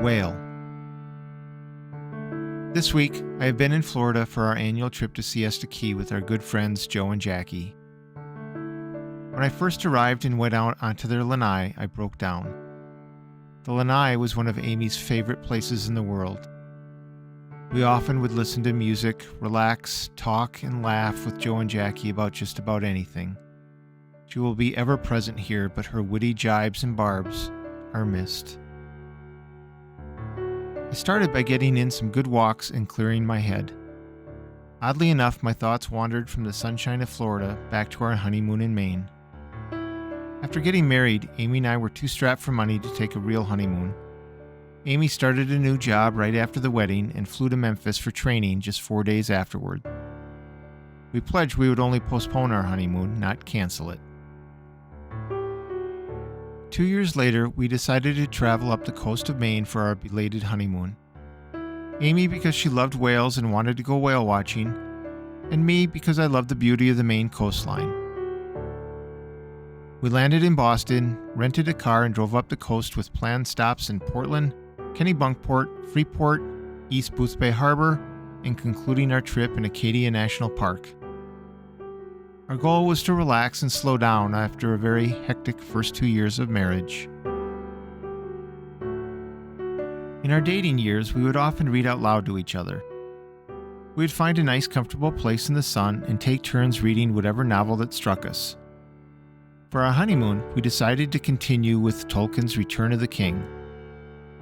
Whale. This week, I have been in Florida for our annual trip to Siesta Key with our good friends Joe and Jackie. When I first arrived and went out onto their lanai, I broke down. The lanai was one of Amy's favorite places in the world. We often would listen to music, relax, talk, and laugh with Joe and Jackie about just about anything. She will be ever present here, but her witty jibes and barbs are missed. I started by getting in some good walks and clearing my head. Oddly enough, my thoughts wandered from the sunshine of Florida back to our honeymoon in Maine. After getting married, Amy and I were too strapped for money to take a real honeymoon. Amy started a new job right after the wedding and flew to Memphis for training just 4 days afterward. We pledged we would only postpone our honeymoon, not cancel it. 2 years later, we decided to travel up the coast of Maine for our belated honeymoon. Amy because she loved whales and wanted to go whale watching, and me because I loved the beauty of the Maine coastline. We landed in Boston, rented a car, and drove up the coast with planned stops in Portland, Kennebunkport, Freeport, East Boothbay Harbor, and concluding our trip in Acadia National Park. Our goal was to relax and slow down after a very hectic first 2 years of marriage. In our dating years, we would often read out loud to each other. We would find a nice, comfortable place in the sun and take turns reading whatever novel that struck us. For our honeymoon, we decided to continue with Tolkien's Return of the King.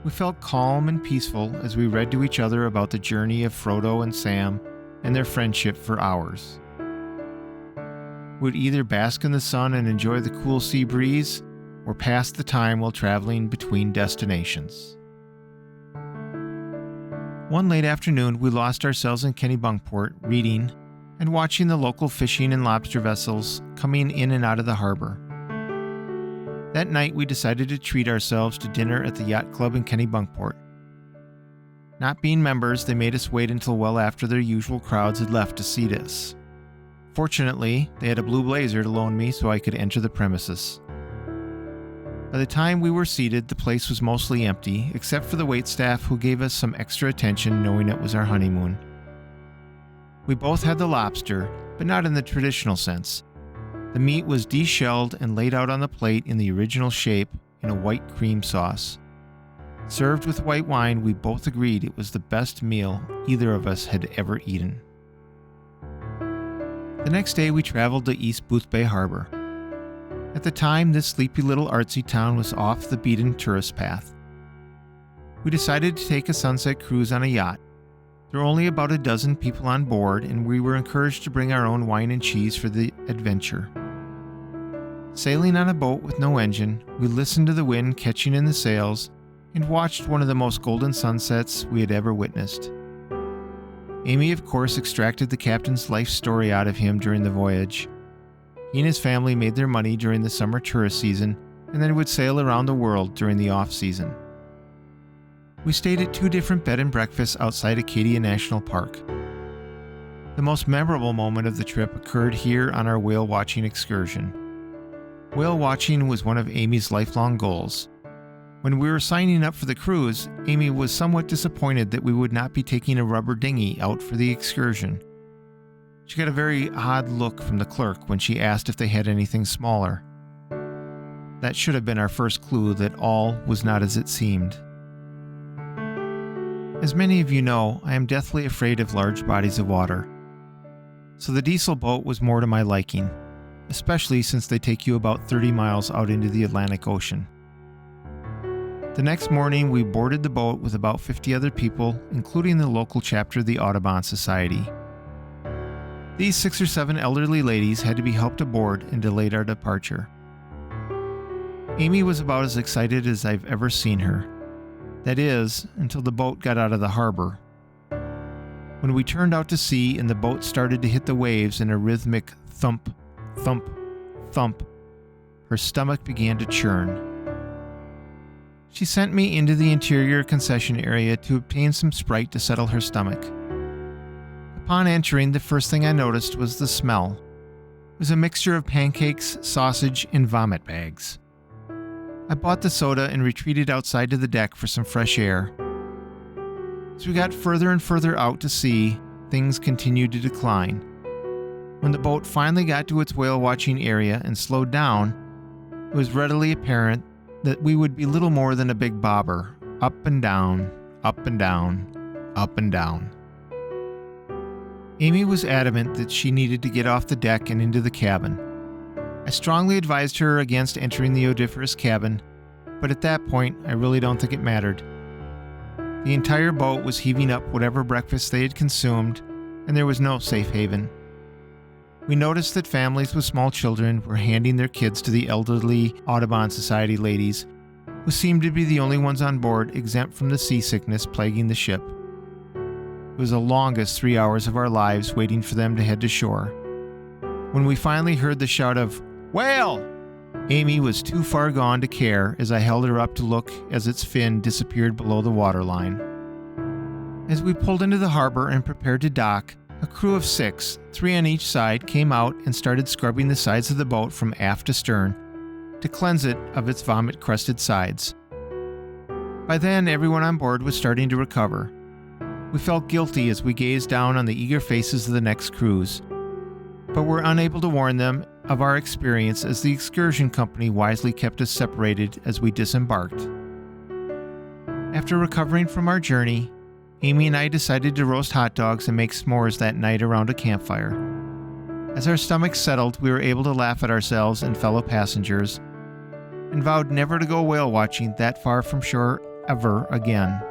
We felt calm and peaceful as we read to each other about the journey of Frodo and Sam and their friendship for hours. We would either bask in the sun and enjoy the cool sea breeze, or pass the time while traveling between destinations. One late afternoon, we lost ourselves in Kennebunkport, reading and watching the local fishing and lobster vessels coming in and out of the harbor. That night, we decided to treat ourselves to dinner at the yacht club in Kennebunkport. Not being members, they made us wait until well after their usual crowds had left to seat us. Fortunately, they had a blue blazer to loan me so I could enter the premises. By the time we were seated, the place was mostly empty, except for the waitstaff who gave us some extra attention knowing it was our honeymoon. We both had the lobster, but not in the traditional sense. The meat was deshelled and laid out on the plate in the original shape in a white cream sauce. Served with white wine, we both agreed it was the best meal either of us had ever eaten. The next day, we traveled to East Boothbay Harbor. At the time, this sleepy little artsy town was off the beaten tourist path. We decided to take a sunset cruise on a yacht. There were only about a dozen people on board, and we were encouraged to bring our own wine and cheese for the adventure. Sailing on a boat with no engine, we listened to the wind catching in the sails and watched one of the most golden sunsets we had ever witnessed. Amy, of course, extracted the captain's life story out of him during the voyage. He and his family made their money during the summer tourist season and then would sail around the world during the off-season. We stayed at 2 different bed and breakfasts outside Acadia National Park. The most memorable moment of the trip occurred here on our whale watching excursion. Whale watching was one of Amy's lifelong goals. When we were signing up for the cruise, Amy was somewhat disappointed that we would not be taking a rubber dinghy out for the excursion. She got a very odd look from the clerk when she asked if they had anything smaller. That should have been our first clue that all was not as it seemed. As many of you know, I am deathly afraid of large bodies of water. So the diesel boat was more to my liking, especially since they take you about 30 miles out into the Atlantic Ocean. The next morning, we boarded the boat with about 50 other people, including the local chapter of the Audubon Society. These 6 or 7 elderly ladies had to be helped aboard and delayed our departure. Amy was about as excited as I've ever seen her. That is, until the boat got out of the harbor. When we turned out to sea and the boat started to hit the waves in a rhythmic thump, thump, thump, her stomach began to churn. She sent me into the interior concession area to obtain some Sprite to settle her stomach. Upon entering, the first thing I noticed was the smell. It was a mixture of pancakes, sausage, and vomit bags. I bought the soda and retreated outside to the deck for some fresh air. As we got further and further out to sea, things continued to decline. When the boat finally got to its whale watching area and slowed down, it was readily apparent that we would be little more than a big bobber, up and down, up and down, up and down. Amy was adamant that she needed to get off the deck and into the cabin. I strongly advised her against entering the odoriferous cabin, but at that point, I really don't think it mattered. The entire boat was heaving up whatever breakfast they had consumed, and there was no safe haven. We noticed that families with small children were handing their kids to the elderly Audubon Society ladies, who seemed to be the only ones on board exempt from the seasickness plaguing the ship. It was the longest 3 hours of our lives waiting for them to head to shore. When we finally heard the shout of, "Whale!" Amy was too far gone to care as I held her up to look as its fin disappeared below the waterline. As we pulled into the harbor and prepared to dock, a crew of 6, 3 on each side, came out and started scrubbing the sides of the boat from aft to stern to cleanse it of its vomit-crusted sides. By then, everyone on board was starting to recover. We felt guilty as we gazed down on the eager faces of the next cruise, but were unable to warn them of our experience as the excursion company wisely kept us separated as we disembarked. After recovering from our journey, Amy and I decided to roast hot dogs and make s'mores that night around a campfire. As our stomachs settled, we were able to laugh at ourselves and fellow passengers, and vowed never to go whale watching that far from shore ever again.